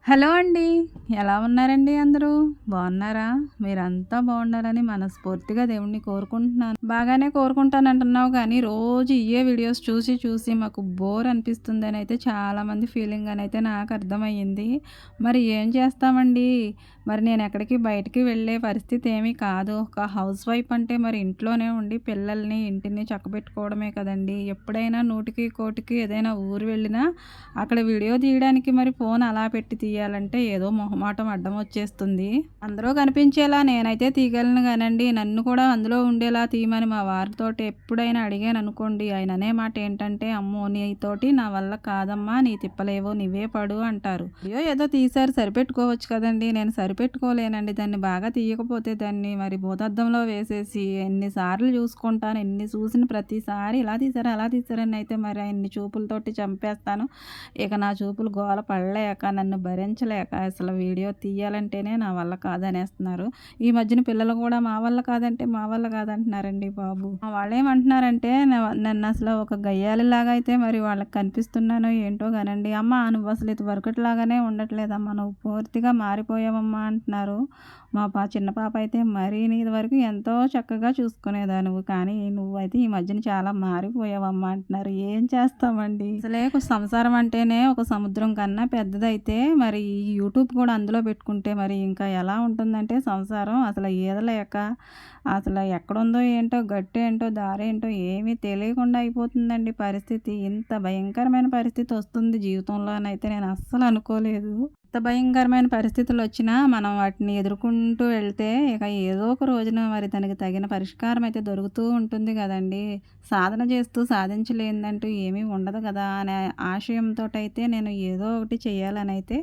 Hello అండి. ఎలా ఉన్నారండి అందరూ? బాగున్నారా? మీరంతా బాగుండాలని మనస్ఫూర్తిగా దేవుడిని కోరుకుంటున్నాను. బాగానే కోరుకుంటానంటున్నావు కానీ, రోజు ఇయ్యే వీడియోస్ చూసి, చూసి మాకు బోర్ అనిపిస్తుందనైతే చాలామంది ఫీలింగ్ అనైతే నాకు అర్థమయ్యింది. మరి ఏం చేస్తామండి? మరి నేనెక్కడికి బయటికి వెళ్ళే పరిస్థితి ఏమీ కాదు. ఒక హౌస్ వైఫ్ అంటే మరి ఇంట్లోనే ఉండి పిల్లల్ని, ఇంటిని చక్కబెట్టుకోవడమే కదండీ! ఎప్పుడైనా నూటికి, కోటికి ఏదైనా ఊరు వెళ్ళినా అక్కడ వీడియో తీయడానికి మరి ఫోన్ అలా పెట్టి తీయాలంటే ఏదో మొహమాటం అడ్డం వచ్చేస్తుంది. అందరూ కనిపించేలా నేనైతే తీయగలను గానండి, నన్ను కూడా అందులో ఉండేలా తీయమని మా వారితోటి ఎప్పుడైనా అడిగాననుకోండి, ఆయన అనే మాట ఏంటంటే, "అమ్మో! నీతోటి నా వల్ల కాదమ్మా, నీ తిప్పలేవో నువ్వే పడు" అంటారు. అయ్యో! ఏదో తీశారు సరిపెట్టుకోవచ్చు కదండీ! నేను సరిపెట్టుకోలేనండి. దాన్ని బాగా తీయకపోతే దాన్ని మరి భూతద్దంలో వేసేసి ఎన్నిసార్లు చూసుకుంటాను. ఎన్ని చూసిన ప్రతిసారి ఇలా తీశారు, అలా తీశారని అయితే మరి ఆయన్ని చూపులతోటి చంపేస్తాను. ఇక నా చూపులు గోల పడలేక, నన్ను భరించలేక అసలు వీడియో తీయాలంటేనే నా వల్ల కాదనేస్తున్నారు. ఈ మధ్యన పిల్లలు కూడా మా వల్ల కాదంటే మా వల్ల కాదంటున్నారండి బాబు. మా వాళ్ళేమంటున్నారంటే నన్నసలు ఒక గయ్యాళిలాగా అయితే మరి వాళ్ళకి కనిపిస్తున్నానో ఏంటో గానండి. "అమ్మ నువ్వు అసలు ఇదివరకటిలాగానే ఉండట్లేదమ్మా. నువ్వు పూర్తిగా మారిపోయావమ్మా" అంటున్నారు. మా చిన్న పాప అయితే మరీను ఇదివరకు ఎంతో చక్కగా చూసుకునేదానివి. కానీ నువ్వైతే ఈ మధ్యన చాలా మారిపోయావమ్మా అంటున్నారు. ఏం చేస్తామండి? అసలే సంసారం అంటేనే ఒక సముద్రం కన్నా పెద్దదైతే మరి ఈ యూట్యూబ్ కూడా అందులో పెట్టుకుంటే మరి ఇంకా ఎలా ఉంటుందంటే సంసారం అసలు ఈదలేక అసలు ఎక్కడుందో ఏంటో గట్టేంటో దారేంటో ఏమీ తెలియకుండా అయిపోతుందండి పరిస్థితి. ఇంత భయంకరమైన పరిస్థితి వస్తుంది జీవితంలోనైతే నేను అస్సలు అనుకోలేదు. ఎంత భయంకరమైన పరిస్థితులొచ్చినా మనం వాటిని ఎదుర్కొంటూ వెళ్తే ఇక ఏదో ఒక రోజున మరి దానికి తగిన పరిష్కారం అయితే దొరుకుతూ ఉంటుంది గదండీ! సాధన చేస్తూ సాధించలేనిదంటూ ఏమీ ఉండదు గదా! అనే ఆశయంతోటైతే నేను ఏదో ఒకటి చేయాలనైతే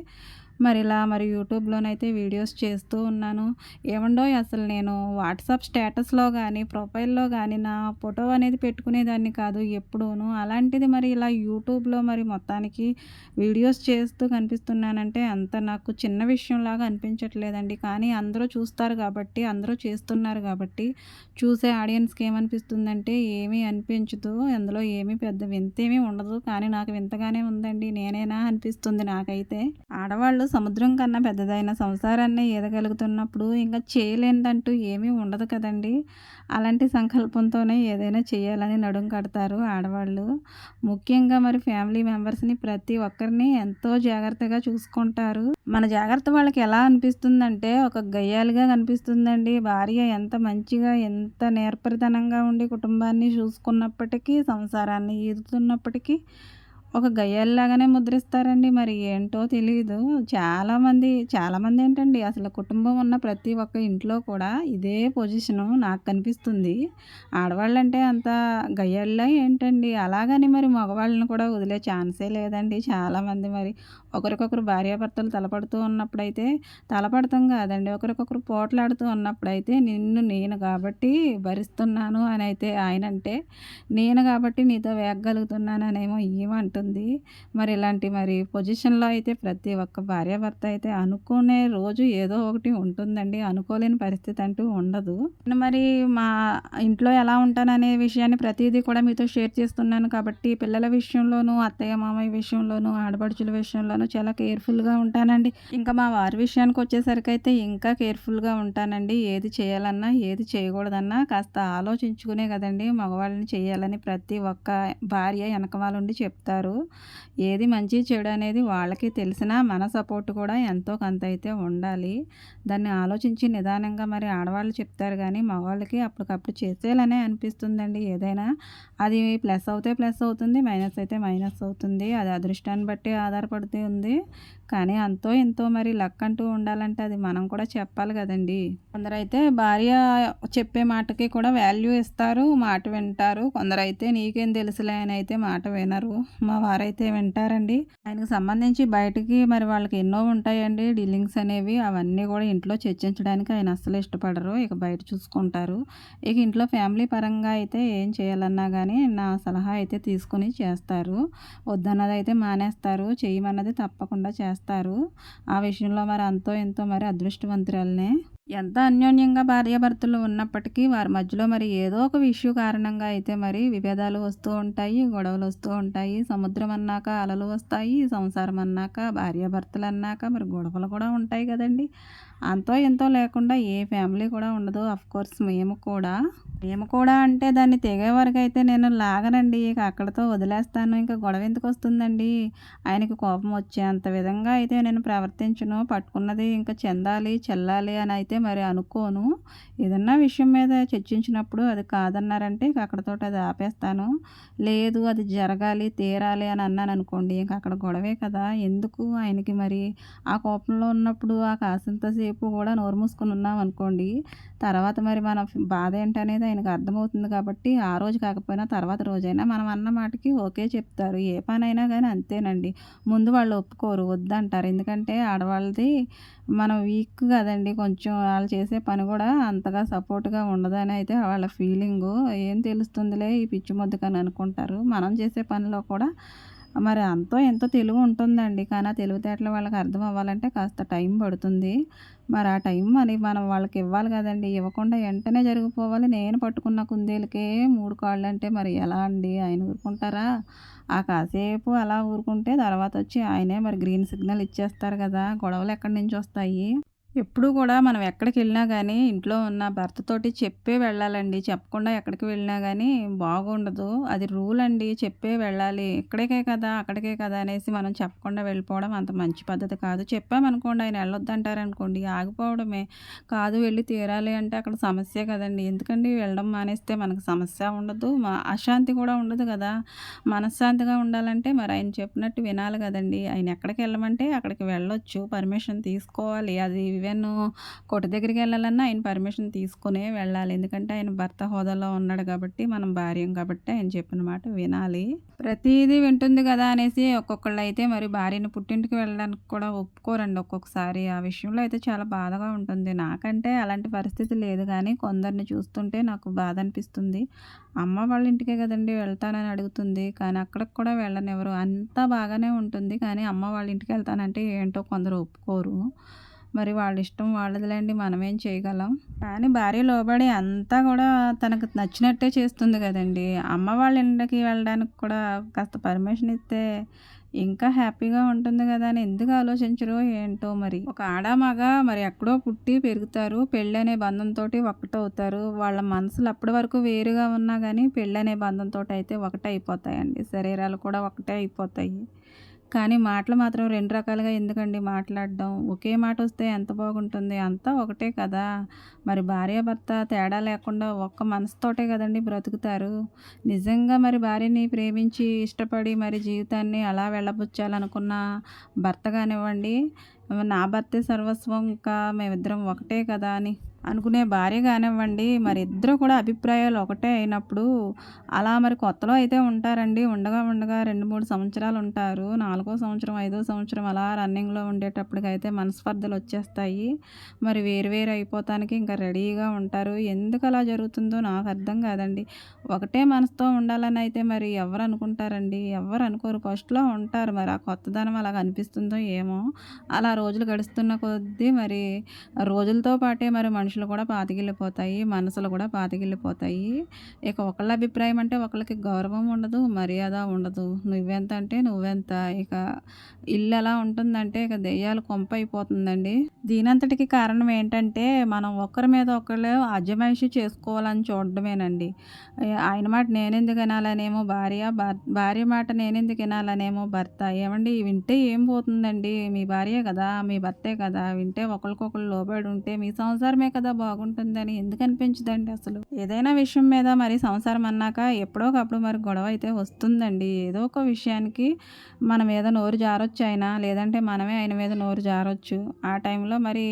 మరి యూట్యూబ్‌లోనైతే వీడియోస్ చేస్తూ ఉన్నాను. ఏవండోయ్ అసలు నేను వాట్సాప్ స్టేటస్‌లో గానీ, ప్రొఫైల్‌లో గానీ నా ఫోటో అనేది పెట్టుకునేదాన్ని కాదు ఎప్పుడూను. అలాంటిది మరి ఇలా యూట్యూబ్‌లో మరి మొత్తానికి వీడియోస్ చేస్తూ కనిపిస్తున్నానంటే అంత నాకు చిన్న విషయంలాగా అనిపించట్లేదండి. కానీ అందరూ చూస్తారు కాబట్టి, అందరూ చేస్తున్నారు కాబట్టి, చూసే ఆడియన్స్‌కి ఏమనిపిస్తుందంటే ఏమీ అనిపించదు. అందులో ఏమీ పెద్ద వింతేమీ ఉండదు. కానీ నాకు వింతగానే ఉందండి. నేనేనా అనిపిస్తుంది నాకైతే. ఆడవాళ్ళు సముద్రం కన్నా పెద్దదైన సంసారాన్ని ఈదగలుగుతున్నప్పుడు ఇంకా చేయలేనిదంటూ ఏమీ ఉండదు కదండీ! అలాంటి సంకల్పంతోనే ఏదైనా చేయాలని నడుం కడతారు ఆడవాళ్ళు. ముఖ్యంగా మరి ఫ్యామిలీ మెంబర్స్‌ని ప్రతి ఒక్కరిని ఎంతో జాగ్రత్తగా చూసుకుంటారు. మన జాగ్రత్త వాళ్ళకి ఎలా అనిపిస్తుందంటే ఒక గయ్యాళిగా కనిపిస్తుందండి. భార్య ఎంత మంచిగా, ఎంత నేర్పరితనంగా ఉండి కుటుంబాన్ని చూసుకున్నప్పటికీ, సంసారాన్ని ఈదుతున్నప్పటికీ ఒక గయ్యాళిలాగానే ముద్రిస్తారండి. మరి ఏంటో తెలీదు. చాలామంది ఏంటండి అసలు కుటుంబం ఉన్న ప్రతి ఒక్క ఇంట్లో కూడా ఇదే పొజిషను నాకు కనిపిస్తుంది. ఆడవాళ్ళంటే అంత గయ్యాళిలా ఏంటండి? అలాగని మరి మగవాళ్ళని కూడా వదిలే ఛాన్సే లేదండి. చాలామంది మరి ఒకరికొకరు భార్యాభర్తలు తలపడుతూ ఉన్నప్పుడైతే తలపడతాం కాదండి. ఒకరికొకరు పోట్లాడుతూ ఉన్నప్పుడైతే నిన్ను నేను కాబట్టి భరిస్తున్నాను అనైతే ఆయనంటే, నేను కాబట్టి నీతో వేగగలుగుతున్నాననేమో ఈమె అంటుంది. మరి ఇలాంటి పొజిషన్‌లో అయితే ప్రతి ఒక్క భార్యాభర్త అయితే అనుకునే రోజు ఏదో ఒకటి ఉంటుందండి. అనుకోలేని పరిస్థితి అంటూ ఉండదు. నేను మరి మా ఇంట్లో ఎలా ఉంటాననే విషయాన్ని ప్రతీదీ కూడా మీతో షేర్ చేస్తున్నాను కాబట్టి పిల్లల విషయంలోనూ, అత్తయ్య, మామయ్య విషయంలోనూ, ఆడపడుచుల విషయంలోనూ చాలా కేర్‌ఫుల్‌గా ఉంటానండి. ఇంకా మా వారి విషయానికొచ్చేసరికైతే ఇంకా కేర్‌ఫుల్‌గా ఉంటానండి. ఏది చేయాలన్నా, ఏది చేయకూడదన్నా కాస్త ఆలోచించుకునే కదండీ మగవాళ్ళని చేయాలని ప్రతి ఒక్క భార్య ఎనకమాలుండి చెప్తారు. ఏది మంచి, చెడు అనేది వాళ్ళకి తెలిసినా మన సపోర్ట్ కూడా ఎంతో కొంత అయితే ఉండాలి. దాన్ని ఆలోచించి నిదానంగా మరి ఆడవాళ్ళు చెప్తారు గానీ, మగవాళ్ళకి అప్పటికప్పుడు చేసేయాలనే అనిపిస్తుందండి ఏదైనా. అది ప్లస్ అవుతే ప్లస్ అవుతుంది, మైనస్ అయితే మైనస్ అవుతుంది. అది అదృష్టాన్ని బట్టి ఆధారపడుతూ ఉంది. కానీ అంతో ఇంతో మరి లక్ అంటూ ఉండాలంటే అది మనం కూడా చెప్పాలి గదండీ! కొందరైతే భార్య చెప్పే మాటకి కూడా వాల్యూ ఇస్తారు, మాట వింటారు. కొందరైతే నీకేం తెలుసులే అని అయితే మాట వినరు. మా వారైతే వింటారండి. ఆయనకు సంబంధించి బయటికి మరి వాళ్ళకి ఎన్నో ఉంటాయండి డీలింగ్స్ అనేవి. అవన్నీ గూడా ఇంట్లో చర్చించడానికి ఆయన అస్సలు ఇష్టపడరు. ఇక బయట చూసుకుంటారు. ఇక ఇంట్లో ఫ్యామిలీ పరంగా అయితే ఏం చేయాలన్నా గానీ నా సలహా అయితే తీసుకొని చేస్తారు. వద్దన్నదైతే మానేస్తారు. చెయ్యమన్నది తప్పకుండా చేస్తారు. ఆ విషయంలో మరి అంతో ఇంతో మరి అదృష్టవంతురాలినే. ఎంత అన్యోన్యంగా భార్యాభర్తలు ఉన్నప్పటికీ వారి మధ్యలో మరి ఏదో ఒక ఇష్యూ కారణంగా అయితే మరి విభేదాలు వస్తూ ఉంటాయి, గొడవలు వస్తూ ఉంటాయి. సముద్రం అన్నాక అలలు వస్తాయి, సంసారం అన్నాక భార్యాభర్తలు అన్నాక మరి గొడవలు కూడా ఉంటాయి కదండి. అంతో ఎంతో లేకుండా ఏ ఫ్యామిలీ కూడా ఉండదు. అఫ్కోర్స్ మేము కూడా అంటే దాన్ని తెగే వరకు అయితే నేను లాగనండి. ఇక అక్కడితో వదిలేస్తాను. ఇంకా గొడవ ఎందుకు వస్తుందండి. ఆయనకి కోపం వచ్చేంత విధంగా అయితే నేను ప్రవర్తించను. పట్టుకున్నది ఇంకా చెల్లాలి అని అయితే మరి అనుకోను. ఏదన్నా విషయం మీద చర్చించినప్పుడు అది కాదన్నారంటే ఇక అక్కడితోటి అది ఆపేస్తాను. లేదు అది జరగాలి, తీరాలి అని అన్నాననుకోండి, ఇంక అక్కడ గొడవే కదా! ఎందుకు ఆయనకి మరి ఆ కోపంలో ఉన్నప్పుడు ఆ కాసింత సేపు కూడా నోరు మూసుకొని ఉన్నామనుకోండి, తర్వాత మరి మన బాధ ఏంటనేది ఆయనకు అర్థమవుతుంది కాబట్టి, ఆ రోజు కాకపోయినా తర్వాత రోజైనా మనం అన్న మాటకి ఓకే చెప్తారు. ఏ పనైనా గానీ అంతేనండి. ముందు వాళ్ళు ఒప్పుకోరు, వద్దంటారు. ఎందుకంటే ఆడవాళ్ళది మనం వీక్ కదండీ! కొంచెం ఆళ్ళు చేసే పని కూడా అంతగా సపోర్ట్‌గా ఉండదని అయితే వాళ్ళ ఫీలింగు. ఏం తెలుస్తుందిలే ఈ పిచ్చి మొద్దుకని అనుకుంటారు. మనం చేసే పనిలో కూడా మరి అంతో ఎంతో తెలివి ఉంటుందండి. కానీ ఆ తెలివితేటలు వాళ్ళకి అర్థం అవ్వాలంటే కాస్త టైం పడుతుంది. మరి ఆ టైం మరి మనం వాళ్ళకి ఇవ్వాలి కదండీ! ఇవ్వకుండా వెంటనే జరిగిపోవాలి. నేను పట్టుకున్న కుందేలుకే 3 కాళ్ళంటే మరి ఎలా అండి? ఆయన ఊరుకుంటారా? ఆ కాసేపు అలా ఊరుకుంటే తర్వాతొచ్చి ఆయనే మరి గ్రీన్ సిగ్నల్ ఇచ్చేస్తారు కదా! గొడవలు ఎక్కడి నుంచొస్తాయి? ఎప్పుడూ కూడా మనం ఎక్కడికెళ్ళినా గానీ, ఇంట్లో ఉన్న భర్తతోటి చెప్పే వెళ్ళాలండి. చెప్పకుండా ఎక్కడికి వెళ్ళినా గానీ బాగుండదు. అది రూలండి. చెప్పే వెళ్ళాలి. ఇక్కడికే కదా, అక్కడికే కదా అనేసి మనం చెప్పకుండా వెళ్ళిపోవడం అంత మంచి పద్ధతి కాదు. చెప్పామనుకోండి ఆయన ఎళ్ళొద్దంటారనుకోండి ఆగిపోవడమే. కాదు వెళ్ళి తీరాలి అంటే అక్కడ సమస్యే కదండీ. ఎందుకండి వెళ్ళడం మానేస్తే మనకు సమస్య ఉండదు. అశాంతి కూడా ఉండదు గదా! మనశ్శాంతిగా ఉండాలంటే మరి ఆయన చెప్పినట్టు వినాలి గదండీ. ఆయన ఎక్కడికెళ్ళమంటే అక్కడికి వెళ్ళొచ్చు. పర్మిషన్ తీసుకోవాలి. అది ఈవెన్ కొట్టు దగ్గరికెళ్ళాలన్నా ఆయన పర్మిషన్ తీసుకొనే వెళ్ళాలి. ఎందుకంటే ఆయన భర్త హోదాలో ఉన్నాడు కాబట్టి, మనం భార్యం కాబట్టి ఆయన చెప్పిన మాట వినాలి. ప్రతీదీ వింటుంది గదా అనేసి ఒక్కొక్కళ్ళైతే మరి భార్యని పుట్టింటికి వెళ్ళడానికి కూడా ఒప్పుకోరండి ఒక్కొక్కసారి. ఆ విషయంలో అయితే చాలా బాధగా ఉంటుంది. నాకంటే అలాంటి పరిస్థితి లేదు గానీ, కొందరిని చూస్తుంటే నాకు బాధనిపిస్తుంది. అమ్మ వాళ్ళ ఇంటికే గదండీ వెళ్తానని అడుగుతుంది. కానీ అక్కడికి కూడా వెళ్ళనివ్వరు. అంతా బాగానే ఉంటుంది. కానీ అమ్మ వాళ్ళ ఇంటికెళ్తానంటే ఏంటో కొందరు ఒప్పుకోరు. మరి వాళ్ళ ఇష్టం వాళ్ళదిలేండి. మనమేం చేయగలం. కానీ భార్య లోబడి అంతా గూడా తనకు నచ్చినట్టే చేస్తుంది గదండీ! అమ్మ వాళ్ళ ఇంటికి వెళ్ళడానికి కూడా కాస్త పర్మిషన్ ఇస్తే ఇంకా హ్యాపీగా ఉంటుంది గదా! అని ఎందుకు ఆలోచించరో ఏంటో మరి. ఒక ఆడ, మగ మరి ఎక్కడో పుట్టి పెరుగుతారు. పెళ్ళనే బంధంతోటి ఒక్కటవుతారు. వాళ్ళ మనసులు అప్పటి వరకు వేరుగా ఉన్నా గానీ పెళ్ళనే బంధంతోటయితే ఒకటే అయిపోతాయండి. శరీరాలు కూడా ఒకటే అయిపోతాయి. కానీ మాటలు మాత్రం 2 రకాలుగా ఎందుకండి మాట్లాడడం? ఒకే మాటొస్తే ఎంత బాగుంటుంది. అంతా ఒకటే కదా! మరి భార్యాభర్త తేడా లేకుండా ఒక్క మనసుతోటే గదండీ బ్రతుకుతారు. నిజంగా మరి భార్యని ప్రేమించి, ఇష్టపడి మరి జీవితాన్ని అలా వెళ్ళబుచ్చాలనుకున్న భర్త గానివ్వండి, నా భర్తే సర్వస్వం ఇంకా మేమిద్దరం ఒకటే కదా అని అనుకునే భార్య గానివ్వండి, మరి ఇద్దరు కూడా అభిప్రాయాలు ఒకటే అయినప్పుడు అలా మరి కొత్తలో అయితే ఉంటారండి. ఉండగా 2, 3 సంవత్సరాలు ఉంటారు. నాలుగో సంవత్సరం, ఐదో సంవత్సరం అలా రన్నింగ్‌లో ఉండేటప్పటికైతే మనస్పర్ధలొచ్చేస్తాయి. మరి వేరు అయిపోతానికి ఇంకా రెడీగా ఉంటారు. ఎందుకలా జరుగుతుందో నాకు అర్థం కాదండి. ఒకటే మనసుతో ఉండాలని అయితే మరి ఎవరు అనుకుంటారండి? ఎవ్వరు అనుకోరు. ఫస్ట్‌లో ఉంటారు. మరి ఆ కొత్తదనం అలాగ అనిపిస్తుందో ఏమో! అలా రోజులు గడుస్తున్న కొద్దీ మరి రోజులతో పాటే మరి మనుషులు కూడా పాతికిల్లిపోతాయి. మనసులు కూడా పాతికిల్లిపోతాయి. ఇక ఒకళ్ళ అభిప్రాయం అంటే ఒకళ్ళకి గౌరవం ఉండదు, మర్యాద ఉండదు. నువ్వెంత అంటే నువ్వెంత. ఇక ఇల్లు ఎలా ఉంటుందంటే ఇక దెయ్యాల కొంప అయిపోతుందండి. దీనంతటికి కారణం ఏంటంటే మనం ఒకరి మీద ఒకళ్ళు అజమాయిషీ చేసుకోవాలని చూడడమేనండి. ఆయన మాట నేనెందుకు వినాలనేమో భార్య, భార్య మాట నేనెందుకు వినాలనేమో భర్త. ఏవండీ వింటే ఏం పోతుందండి? మీ భార్యే కదా! మీ భర్తే కదా! వింటే ఒకళ్ళకొకళ్ళు లోబడి ఉంటే మీ సంసారమే కదా బాగుంటుందని ఎందుకు అనిపించదండి అసలు? ఏదైనా విషయం మీద మరి సంసారం అన్నాక ఎప్పుడోకప్పుడు మరి గొడవ అయితే వస్తుందండి. ఏదో ఒక విషయానికి మన మీద నోరు జారొచ్చు ఆయన. లేదంటే మనమే ఆయన మీద నోరు జారొచ్చు. ఆ టైంలో మరి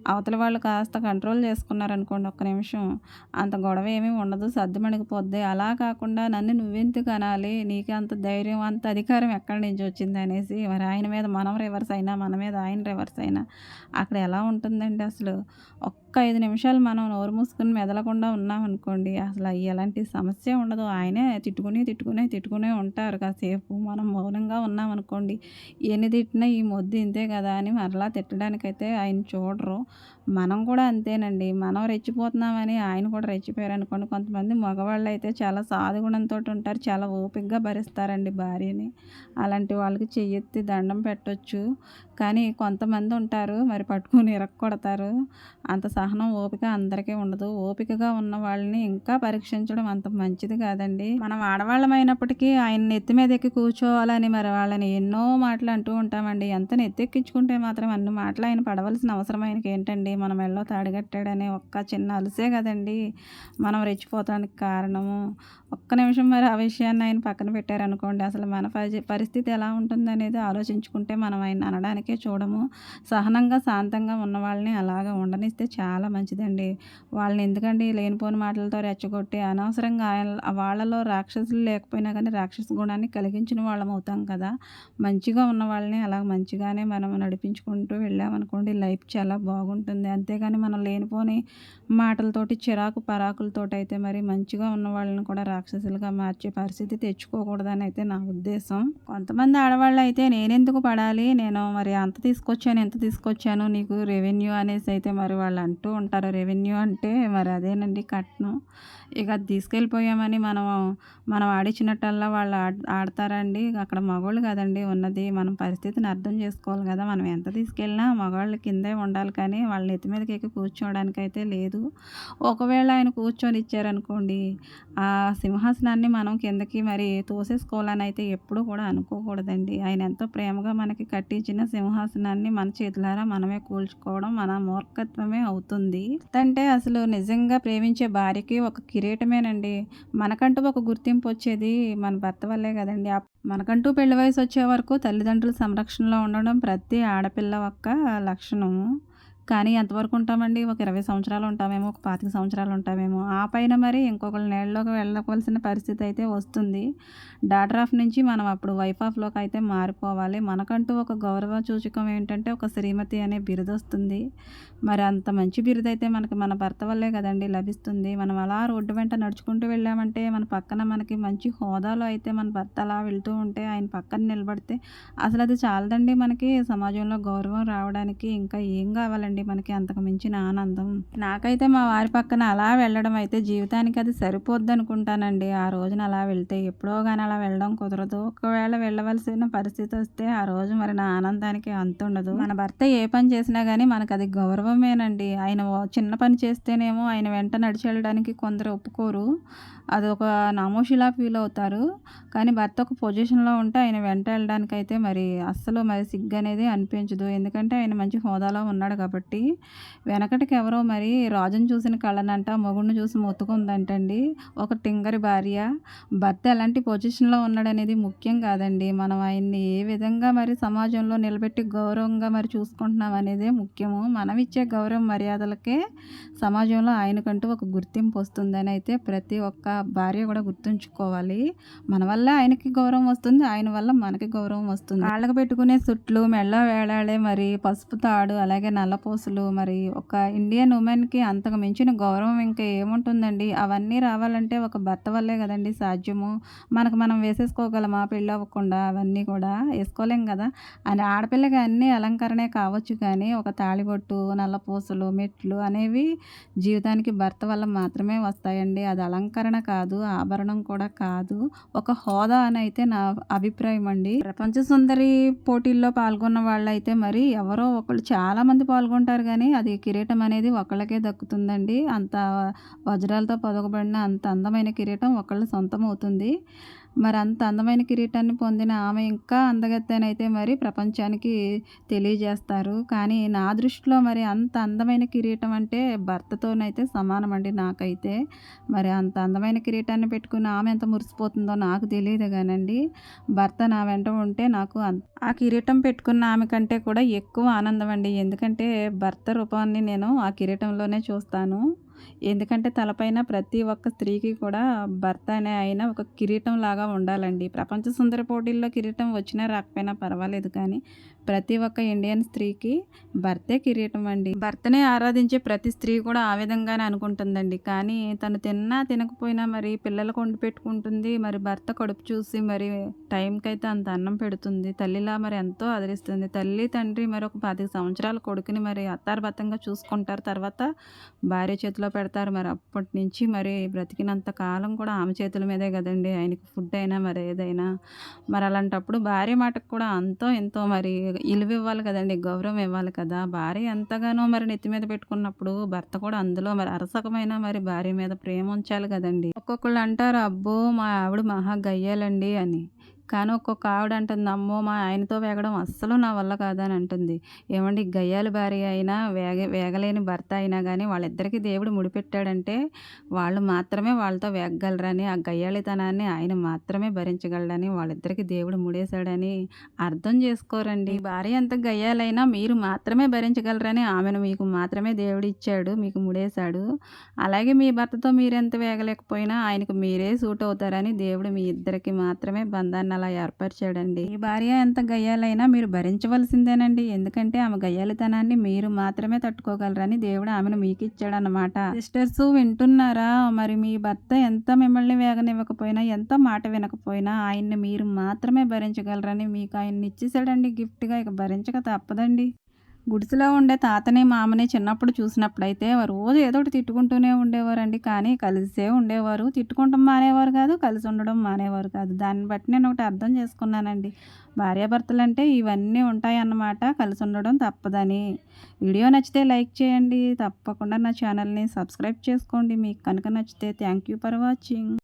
అవతల వాళ్ళు కాస్త కంట్రోల్ చేసుకున్నారనుకోండి ఒక్క నిమిషం, అంత గొడవ ఏమీ ఉండదు. సద్దుమణిగిపోద్ది. అలా కాకుండా నన్ను నువ్వెందుకు అనాలి? నీకు అంత ధైర్యం, అంత అధికారం ఎక్కడి నుంచి వచ్చిందనేసి మరి ఆయన మీద మనం రివర్స్ అయినా, మన మీద ఆయన రివర్స్ అయినా అక్కడ ఎలా ఉంటుందండి అసలు? ఒక్క 5 నిమిషాలు మనం నోరు మూసుకొని మెదలకుండా ఉన్నామనుకోండి, అసలు ఎలాంటి సమస్య ఉండదు. ఆయనే తిట్టుకునే ఉంటారు కాసేపు. మనం మౌనంగా ఉన్నామనుకోండి, ఎన్ని తిట్టినా ఈ మొద్దు ఇంతే కదా అని మరలా తిట్టడానికైతే ఆయన చూడరు. మనం కూడా అంతేనండి. మనం రెచ్చిపోతున్నామని ఆయన కూడా రెచ్చిపోయారనుకోండి, కొంతమంది మగవాళ్ళైతే చాలా సాధుగుణంతోటి ఉంటారు. చాలా ఓపికగా భరిస్తారండి భార్యని. అలాంటి వాళ్ళకి చెయ్యెత్తి దండం పెట్టొచ్చు. కానీ కొంతమంది ఉంటారు మరి పట్టుకొని ఇరక్కొడతారు. అంత సహనం, ఓపిక అందరికీ ఉండదు. ఓపికగా ఉన్న వాళ్ళని ఇంకా పరీక్షించడం అంత మంచిది కాదండి. మనం ఆడవాళ్ళమైనప్పటికీ ఆయన నెత్తి మీద ఎక్కి కూర్చోవాలని మరి వాళ్ళని ఎన్నో మాటలు అంటూ ఉంటామండి. ఎంత నెత్తెక్కించుకుంటే మాత్రం అన్ని మాటలు ఆయన పడవలసిన అవసరం ఆయనకేంటండి? మన మెడలో తాళి కట్టాడనే ఒక్క చిన్న అలుసే కదండీ మనం రెచ్చిపోవటానికి కారణము. ఒక్క నిమిషం మరి ఆ విషయాన్ని ఆయన పక్కన పెట్టారనుకోండి, అసలు మన పరిస్థితి ఎలా ఉంటుందనేది ఆలోచించుకుంటే మనం ఆయన్ని అనడానికే చూడము. సహనంగా, శాంతంగా ఉన్న వాళ్ళని అలాగా ఉండనిస్తే చాలా మంచిదండి. వాళ్ళని ఎందుకండి లేనిపోని మాటలతో రెచ్చగొట్టి అనవసరంగా వాళ్ళలో రాక్షసులు లేకపోయినా కానీ రాక్షస గుణాన్ని కలిగించిన వాళ్ళం అవుతాం కదా! మంచిగా ఉన్న వాళ్ళని అలా మంచిగానే మనం నడిపించుకుంటూ వెళ్ళామనుకోండి, లైఫ్ చాలా బాగుంటుంది. అంతేగాని మనం లేనిపోని మాటలతోటి చిరాకు పరాకులతోటైతే మరి మంచిగా ఉన్న వాళ్ళని కూడా రాక్షసులుగా మార్చే పరిస్థితి తెచ్చుకోకూడదని అయితే నా ఉద్దేశం. కొంతమంది ఆడవాళ్ళైతే నేనెందుకు పడాలి, నేను మరి అంత తీసుకొచ్చాను, ఇంత తీసుకొచ్చాను, నీకు రెవెన్యూ అనేసి అయితే మరి వాళ్ళు అంటూ ఉంటారు. రెవెన్యూ అంటే మరి అదేనండి కట్నం. ఇక అది తీసుకెళ్ళిపోయామని మనం ఆడిచ్చినట్టల్లా వాళ్ళు ఆడతారండి. అక్కడ మగోళ్ళు కదండి ఉన్నది. మనం పరిస్థితిని అర్థం చేసుకోవాలి కదా! మనం ఎంత తీసుకెళ్ళినా మగవాళ్ళు కిందే ఉండాలి కానీ వాళ్ళ నెత్తి మీదకి ఎక్కి కూర్చోవడానికైతే లేదు. ఒకవేళ ఆయన కూర్చొని ఇచ్చారనుకోండి, ఆ సింహాసనాన్ని మనం కిందకి మరి తోసేసుకోవాలని అయితే ఎప్పుడూ కూడా అనుకోకూడదండి. ఆయన ఎంతో ప్రేమగా మనకి కట్టించిన సింహాసనాన్ని మన చేతులారా మనమే కూల్చుకోవడం మన మూర్ఖత్వమే అవుతుంది. అంటే అసలు నిజంగా ప్రేమించే భార్యకి ఒక కిరీటమేనండి. మనకంటూ ఒక గుర్తింపు వచ్చేది మన భర్త వల్లే కదండి. మనకంటూ పెళ్లి వయసు వచ్చే వరకు తల్లిదండ్రుల సంరక్షణలో ఉండడం ప్రతి ఆడపిల్ల యొక్క లక్షణము. కానీ ఎంతవరకు ఉంటామండి? ఒక 20 సంవత్సరాలు ఉంటామేమో, ఒక 25 సంవత్సరాలు ఉంటామేమో. ఆ పైన మరి ఇంకొకళ్ళ నీడలోకి వెళ్ళవలసిన పరిస్థితి అయితే వస్తుంది. డాటర్ ఆఫ్ నుంచి మనం అప్పుడు వైఫ్ ఆఫ్‌లోకి అయితే మారిపోవాలి. మనకంటూ ఒక గౌరవ సూచకం ఏంటంటే ఒక శ్రీమతి అనే బిరుదొస్తుంది. మరి అంత మంచి బిరుదైతే మనకి మన భర్త వల్లే కదండీ లభిస్తుంది. మనం అలా రోడ్డు వెంట నడుచుకుంటూ వెళ్ళామంటే మన పక్కన మనకి మంచి హోదాలో అయితే మన భర్త అలా వెళ్తూ ఉంటే ఆయన పక్కన నిలబడితే అసలు అది చాలదండి మనకి సమాజంలో గౌరవం రావడానికి. ఇంకా ఏం కావాలండి మనకి అంతకు మించిన ఆనందం. నాకైతే మా వారి పక్కన అలా వెళ్ళడం అయితే జీవితానికి అది సరిపోద్దనుకుంటానండి. ఆ రోజున అలా వెళ్తే ఎప్పుడో గాని అలా వెళ్ళడం కుదరదు. ఒకవేళ వెళ్ళవలసిన పరిస్థితి వస్తే ఆ రోజు మరి నా ఆనందానికి అంతుండదు. మన భర్త ఏ పని చేసినా గానీ మనకది గౌరవమేనండి. ఆయన చిన్న పని చేస్తేనేమో ఆయన వెంట నడిచి వెళ్ళడానికి కొందరు ఒప్పుకోరు. అదొక నామోషీలా ఫీల్ అవుతారు. కానీ భర్త ఒక పొజిషన్‌లో ఉంటే ఆయన వెంట వెళ్ళడానికైతే మరి అస్సలు మరి సిగ్గనేది అనిపించదు. ఎందుకంటే ఆయన మంచి హోదాలో ఉన్నాడు కాబట్టి. వెనకటికి ఎవరో మరి రాజుని చూసిన కళ్ళనంట మొగుడిని చూసి మొత్తుకుందంటండి. ఒక టింగరి భార్య. భర్త ఎలాంటి పొజిషన్‌లో ఉన్నాడనేది ముఖ్యం కాదండి. మనం ఆయన్ని ఏ విధంగా మరి సమాజంలో నిలబెట్టి గౌరవంగా మరి చూసుకుంటున్నాం అనేదే ముఖ్యము. మనం ఇచ్చే గౌరవ మర్యాదలకే సమాజంలో ఆయనకంటూ ఒక గుర్తింపు వస్తుందని అయితే ప్రతి ఒక్క భార్య కూడా గుర్తుంచుకోవాలి. మన వల్ల ఆయనకి గౌరవం వస్తుంది. ఆయన వల్ల మనకి గౌరవం వస్తుంది. కాళ్ళకి పెట్టుకునే సుట్లు, మెడలో వేలాడే మరి పసుపు తాడు, అలాగే నల్లపూసలు మరి ఒక ఇండియన్ ఉమెన్‌కి అంతకు మించిన గౌరవం ఇంకా ఏముంటుందండి? అవన్నీ రావాలంటే ఒక భర్త వల్లే కదండీ సాధ్యము. మనకు మనం వేసేసుకోగలమా పెళ్ళవ్వకుండా? అవన్నీ కూడా ఏసుకోలేం కదా! అని ఆడపిల్లకి అన్నీ అలంకరణే కావచ్చు కానీ ఒక తాళిబొట్టు, నల్లపూసలు, మెట్లు అనేవి జీవితానికి భర్త వల్ల మాత్రమే వస్తాయండి. అది అలంకరణ కాదు, ఆభరణం కూడా కాదు. ఒక హోదా అని అయితే నా అభిప్రాయం అండి. ప్రపంచ సుందరి పోటీల్లో పాల్గొన్న వాళ్ళైతే మరి ఎవరో ఒకళ్ళు చాలామంది పాల్గొంటారు కానీ అది కిరీటం అనేది ఒకళ్ళకే దక్కుతుందండి. అంత వజ్రాలతో పొదగబడిన అంత అందమైన కిరీటం ఒకళ్ళ సొంతం అవుతుంది. మరి అంత అందమైన కిరీటాన్ని పొందిన ఆమె ఇంకా అందగత్తెనైతే మరి ప్రపంచానికి తెలియజేస్తారు. కానీ నా దృష్టిలో మరి అంత అందమైన కిరీటం అంటే భర్తతోనైతే సమానమండి నాకైతే. మరి అంత అందమైన కిరీటాన్ని పెట్టుకున్న ఆమె ఎంత మురిసిపోతుందో నాకు తెలీదు గానండి. భర్త నా వెంట ఉంటే నాకు ఆ కిరీటం పెట్టుకున్న ఆమె కంటే కూడా ఎక్కువ ఆనందం అండి. ఎందుకంటే భర్త రూపాన్ని నేను ఆ కిరీటంలోనే చూస్తాను. ఎందుకంటే తలపైన ప్రతి ఒక్క స్త్రీకి కూడా భర్త అనే ఆయన ఒక కిరీటం లాగా ఉండాలండి. ప్రపంచ సుందరి పోటీల్లో కిరీటం వచ్చినా రాకపోయినా పర్వాలేదు కానీ ప్రతి ఒక్క ఇండియన్ స్త్రీకి భర్తే కిరీటం అండి. భర్తనే ఆరాధించే ప్రతి స్త్రీ కూడా ఆ విధంగానే అనుకుంటుందండి. కానీ తను తిన్నా తినకపోయినా మరి పిల్లలకు వండి పెట్టుకుంటుంది. మరి భర్త కడుపు చూసి మరి టైంకైతే అంత అన్నం పెడుతుంది. తల్లిలా మరి ఎంతో ఆదరిస్తుంది. తల్లి తండ్రి మరి ఒక 10 సంవత్సరాల కొడుకుని మరి అత్తారబత్తంగా చూసుకుంటారు. తర్వాత భార్య చేతిలో పెడతారు. మరి అప్పటి నుంచి మరి బ్రతికినంత కాలం కూడా ఆమె చేతుల మీదే కదండి ఆయనకి ఫుడ్ అయినా మరి ఏదైనా. మరి అలాంటప్పుడు భార్య మాటకు కూడా అంతో ఎంతో మరి ఇలువ ఇవ్వాలి కదండి, గౌరవం ఇవ్వాలి కదా. భార్య ఎంతగానో మరి నెత్తి మీద పెట్టుకున్నప్పుడు భర్త కూడా అందులో మరి అరసకమైన మరి భార్య మీద ప్రేమ ఉంచాలి కదండి. ఒక్కొక్కళ్ళు అంటారు, అబ్బో మా ఆవిడ మహా గయ్యాలండి అని. కానీ ఒక్కొక్క ఆవిడ అంటుంది, అమ్మో మా ఆయనతో వేగడం అస్సలు నా వల్ల కాదని అంటుంది. ఏమండి, గయ్యాలి భార్య అయినా వేగలేని భర్త అయినా కానీ వాళ్ళిద్దరికీ దేవుడు ముడిపెట్టాడంటే వాళ్ళు మాత్రమే వాళ్ళతో వేగగలరని, ఆ గయ్యాళితనాన్ని ఆయన మాత్రమే భరించగలడని, వాళ్ళిద్దరికీ దేవుడు ముడేశాడని అర్థం చేసుకోరండి. మీ భార్య ఎంత గయ్యాలైనా మీరు మాత్రమే భరించగలరని, ఆమెను మీకు మాత్రమే దేవుడు ఇచ్చాడు, మీకు ముడేశాడు. అలాగే మీ భర్తతో మీరెంత వేగలేకపోయినా ఆయనకు మీరే సూట్ అవుతారని దేవుడు మీ ఇద్దరికి మాత్రమే బంధాన్ని అలా ఏర్పరిచాడండి. మీ భార్య ఎంత గయ్యాలైనా మీరు భరించవలసిందేనండి. ఎందుకంటే ఆమె గయ్యాలితనాన్ని మీరు మాత్రమే తట్టుకోగలరని దేవుడు ఆమెను మీకు ఇచ్చాడనమాట. సిస్టర్స్ వింటున్నారా? మరి మీ భర్త ఎంత మిమ్మల్ని వేగనివ్వకపోయినా, ఎంత మాట వినకపోయినా ఆయన్ని మీరు మాత్రమే భరించగలరని మీకు ఆయన్ని ఇచ్చేసాడండి గిఫ్ట్గా. ఇక భరించక తప్పదండి. గుడిసెలో ఉండే తాతని మామని చిన్నప్పుడు చూసినప్పుడైతే రోజు ఏదో ఒకటి తిట్టుకుంటూనే ఉండేవారండి. కానీ కలిసే ఉండేవారు. తిట్టుకుంటాం మానేవారు కాదు, కలిసి ఉండడం మానేవారు కాదు. దాన్ని బట్టి నేను ఒకటి అర్థం చేసుకున్నానండి, భార్యాభర్తలంటే ఇవన్నీ ఉంటాయన్నమాట, కలిసి ఉండడం తప్పదని. వీడియో నచ్చితే లైక్ చేయండి, తప్పకుండా నా ఛానల్ని సబ్స్క్రైబ్ చేసుకోండి. మీకు కనుక నచ్చితే థ్యాంక్ యూ ఫర్ వాచింగ్.